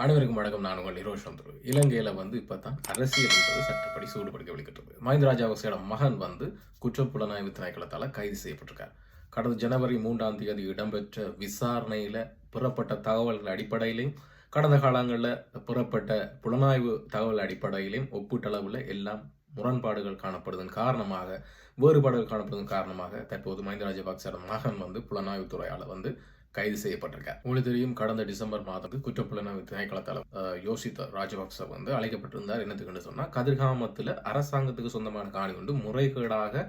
அனைவருக்கும் வணக்கம். நான் உங்கள் நிரோஷ் சந்துரு. இலங்கையில இப்போ தான் அரசியல் என்பது சட்டப்படி சூடுபிடிக்க வெளிக்கிட்டது. மஹிந்த ராஜபக்சேட மகன் குற்றப்புலனாய்வு திணைக்களத்தால் கைது செய்யப்பட்டிருக்கார். கடந்த ஜனவரி 3ஆம் தேதி இடம்பெற்ற விசாரணையில் பெறப்பட்ட தகவல்கள் அடிப்படையிலையும் கடந்த காலங்களில் பெறப்பட்ட புலனாய்வு தகவல் அடிப்படையிலையும் ஒப்பீட்டளவில் எல்லாம் முரண்பாடுகள் காணப்படுவதன் காரணமாக வேறுபாடுகள் காணப்படுவதன் காரணமாக தற்போது மஹிந்த ராஜபக்சேட மகன் புலனாய்வு துறையால் கைது செய்யப்பட்டிருக்கார். உங்களுக்கு தெரியும், கடந்த டிசம்பர் மாதம் குற்றப்புலனாய்வு திணைக்களத்தால் யோசித்த ராஜபக்ச அழைக்கப்பட்டிருந்தார். என்னத்துக்குன்னு சொன்னா, கதிர்காமத்தில் அரசாங்கத்துக்கு சொந்தமான காணி முறைகேடாக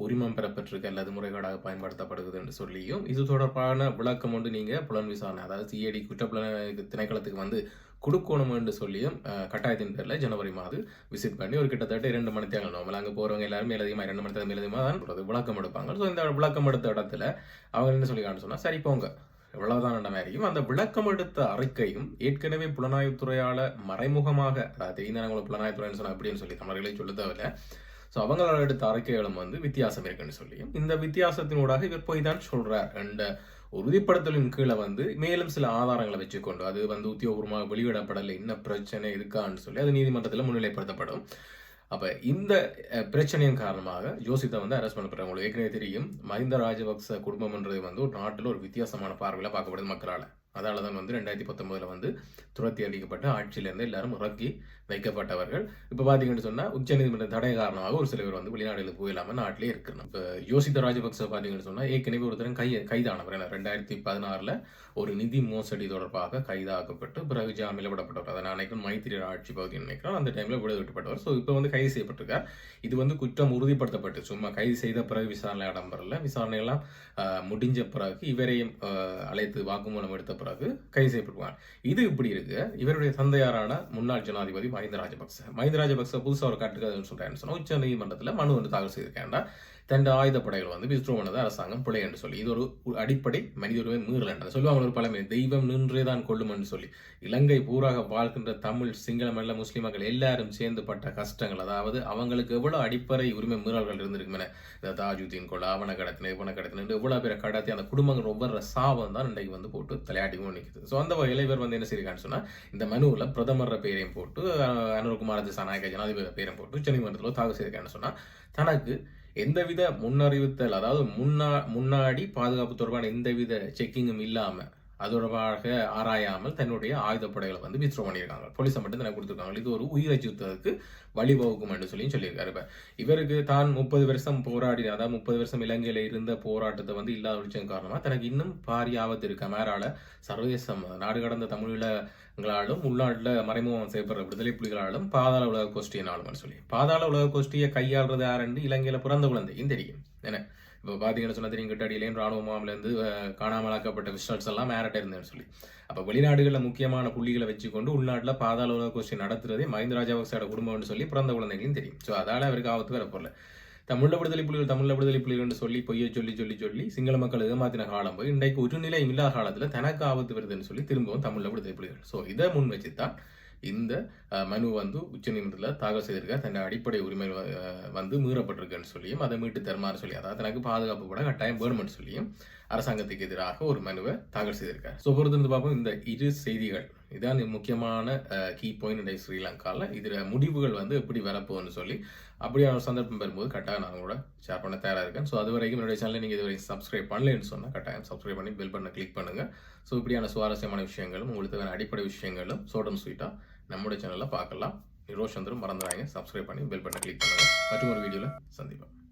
உரிமம் பெறப்பட்டிருக்கு அல்லது முறைகேடாக பயன்படுத்தப்படுகிறது என்று சொல்லியும் இது தொடர்பான விளக்கம் நீங்க புலன் விசாரணை, அதாவது சிஐடி குற்றப்புலனாய்வு திணைக்களத்துக்கு கொடுக்கணும் என்று சொல்லியும் கட்டாயத்தின் பேரில் ஜனவரி மாதம் விசிட் பண்ணி ஒரு கிட்டத்தட்ட 2 மணி தேங்கள் நோமல் அங்கே போகிறவங்க எல்லாருமே எழுதியமா 2 மணி தேவை எழுதியமா தான் விளக்கம் எடுப்பாங்க. ஸோ இந்த விளக்கம் எடுத்த இடத்துல அவங்க என்ன சொல்லிக்கான்னு சொன்னால், சரி போங்க இவ்வளவுதான் மாதிரியும் அந்த விளக்கம் எடுத்த அறிக்கையும் ஏற்கனவே புலனாய்வுத்துறையால மறைமுகமாக, அதாவது தெரிந்த புலனாய்வுத்துறைன்னு சொன்னா அப்படின்னு சொல்லி தமிழர்களை சொல்ல தேவையில்லை. ஸோ அவங்களோட எடுத்த அறிக்கைகளும் வித்தியாசம் இருக்குன்னு சொல்லியும் இந்த வித்தியாசத்தினூடாக இவர் போய் தான் சொல்றார் என்ற உறுதிப்படுத்தலின் கீழே மேலும் சில ஆதாரங்களை வச்சுக்கொண்டு அது உத்தியோகபூர்வமாக வெளியிடப்படலை, என்ன பிரச்சனை இருக்கான்னு சொல்லி அது நீதிமன்றத்தில் முன்னிலைப்படுத்தப்படும். அப்ப இந்த பிரச்சனையின் காரணமாக யோசித்த அரெஸ்ட் பண்ணப்படுறாங்க. உங்களுக்கு ஏற்கனவே தெரியும், மஹிந்த ராஜபக்ச குடும்பம் என்றது ஒரு நாட்டில் ஒரு வித்தியாசமான பார்வையில பார்க்கப்படுது மக்களால். அதால தான் 2019 துரத்தி அடிக்கப்பட்டு ஆட்சியிலிருந்து எல்லாரும் இறக்கி வைக்கப்பட்டவர்கள். இப்ப பாத்தீங்கன்னு சொன்னா உச்சநீதிமன்ற தடை காரணமாக ஒரு சில பேர் வெளிநாடுகளுக்கு போயிடாம நாட்டிலே இருக்கணும். இப்ப யோசித்த ராஜபக்ச பாத்தீங்கன்னு சொன்னா ஏற்கனவே ஒருத்தரும் கைதானவர். 2016 ஒரு நிதி மோசடி தொடர்பாக கைதாக்கப்பட்டு பிறகு ஜாமீனில் விடப்பட்டவர். அதை நினைக்கிறேன் மைத்திரி ஆட்சி பகுதியில் நினைக்கிறேன் அந்த டைம்ல விடுவிக்கப்பட்டவர். ஸோ இப்போ கைது செய்யப்பட்டிருக்கார். இது குற்றம் உறுதிப்படுத்தப்பட்டு சும்மா கைது செய்த பிறகு விசாரணை இடம்பெறல. விசாரணை எல்லாம் முடிஞ்ச பிறகு இவரையும் அழைத்து வாக்குமூலம் எடுத்த பிறகு கைது செய்யப்படுவார். இது இப்படி இருக்கு. இவருடைய தந்தையாரான முன்னாள் ஜனாதிபதி மஹிந்த ராஜபக்ச புதுசா ஒரு கட்டுக்கதை சொல்றேன்னு சொன்னா உச்ச நீதிமன்றத்தில் மனு தாக்கல் செய்திருக்கேன்டா தன் ஆயுதப்படைகள் வித்ரோ பண்ணது அரசாங்கம் பிழை என்று சொல்லி இது ஒரு அடிப்படை மனித உரிமை மீறல் என்று சொல்லுவாங்க. ஒரு பழமை தெய்வம் நின்றேதான் கொள்ளும் என்று சொல்லி இலங்கை பூராக வாழ்கின்ற தமிழ் சிங்கள மல்ல முஸ்லிம் மக்கள் எல்லாரும் சேர்ந்து பட்ட கஷ்டங்கள், அதாவது அவங்களுக்கு எவ்வளவு அடிப்படை உரிமை மீறல்கள் இருந்திருக்குமே, இந்த தாஜுதீன் கொள்ள அவனை கடத்தின இவனை கடத்தின எவ்வளவு பேரை கடத்தி அந்த குடும்பங்கள் ஒவ்வொரு சாபம் தான் இன்றைக்கு போட்டு தலையாட்டி நிற்குது. ஸோ அந்த வகையில் இவர் என்ன செய்யிருக்கான்னு சொன்னா, இந்த மனுவில் பிரதமர் பெயரையும் போட்டு அனுர்குமார் திசாநாயக்க ஜனாதிபதி பெயரையும் போட்டு உச்சநீதிமன்றத்தில் தாக்கல் செய்திருக்கான்னு சொன்னா, தனக்கு எந்தவித முன்னறிவித்தல், அதாவது முன்னாடி பாதுகாப்பு தொடர்பான எந்தவித செக்கிங்கும் இல்லாம அது தொடர்பாக ஆராயாமல் தன்னுடைய ஆயுதப்படைகளை வித்ரோ பண்ணியிருக்காங்க. போலீஸை மட்டும் தான் கொடுத்துருக்காங்க. இது ஒரு உயிரை சுத்தத்துக்கு வழிவகுக்கும் என்று சொல்லியிருக்காரு. இப்ப இவருக்கு தான் 30 வருஷம் போராடி, அதாவது 30 வருஷம் இலங்கையில இருந்த போராட்டத்தை இல்லாத ஒழிச்சது காரணமா தனக்கு இன்னும் பாரிய ஆபத்து இருக்க மேலால சர்வதேச நாடு கடந்த தமிழீழங்களாலும் உள்நாட்டில் மறைமுகம் செய்யப்படுற விடுதலை புலிகளாலும் பாதாள உலக கோஷ்டியினாலும் சொல்லி பாதாள உலக கோஷ்டியை கையாளுறது யாருன்னு இலங்கையில பிறந்த குழந்தையும் தெரியும். என்ன இப்போ பார்த்தீங்கன்னு சொன்னா தெரியும், கிட்டடியிலேயும் ராணுவ முகாமிலேருந்து காணாமலாக்கப்பட்ட விஷல்ஸ் எல்லாம் மேரட்ட இருந்தேன்னு சொல்லி. அப்போ வெளிநாடுகளில் முக்கியமான புள்ளிகளை வச்சுக்கொண்டு உள்நாட்டில் பாதாள உலக கோஷ்டி நடத்துறதே மஹிந்த ராஜபக்சோட குடும்பம்னு சொல்லி பிறந்த குழந்தைகளும் தெரியும். ஸோ அதால அவருக்கு ஆபத்து வரப்போல. தமிழ் விடுதலை புலிகள் சொல்லி பொய்யை சொல்லி சிங்கள மக்கள் ஏமாத்தின காலம் போய் இன்றைக்கு ஒரு நிலை இல்லாத காலத்தில் தனக்கு ஆபத்து வருதுன்னு சொல்லி திரும்பவும் தமிழ் விடுதலை புலிகள். ஸோ இதை முன் வச்சுதான் இந்த மனு உச்சநீதிமன்றத்தில் தாக்கல் செய்திருக்கார். தன் அடிப்படை உரிமை மீறப்பட்டிருக்குன்னு சொல்லியும் அதை மீட்டு தருமாறு சொல்லி, அதாவது தனக்கு பாதுகாப்பு கூட கட்டாயம் வேணும்னு சொல்லியும் அரசாங்கத்துக்கு எதிராக ஒரு மனுவை தாக்கல் செய்திருக்கார். ஸோ பொறுத்திருந்து பார்ப்போம். இந்த இரு செய்திகள் இதான் முக்கியமான கீ பாயிண்ட் ஸ்ரீலங்காவில். இதில் முடிவுகள் எப்படி வரப்போகுதுன்னு சொல்லி அப்படியான ஒரு சந்தர்ப்பம் பெறும்போது கட்டாயம் நான் கூட ஷேர் பண்ண தயாராக இருக்கேன். ஸோ அது வரைக்கும் என்னுடைய சேனலை நீங்கள் இதுவரைக்கும் சப்ஸ்கிரைப் பண்ணலன்னு சொன்னால் கட்டாயம் சப்ஸ்கிரைப் பண்ணி பெல் பண்ண கிளிக் பண்ணுங்க. ஸோ இப்படியான சுவாரஸ்யமான விஷயங்களும் உங்களுக்கு அடிப்படை விஷயங்களும் சோடம் ஸ்வீட்டாக நம்முடைய சேனலில் பார்க்கலாம். நிரோஷ் சந்திரும் மறந்துடாங்க, சப்ஸ்கிரைப் பண்ணி பெல் பண்ண கிளிக் பண்ணுங்க. மற்றும் ஒரு வீடியோவில் சந்திப்போம்.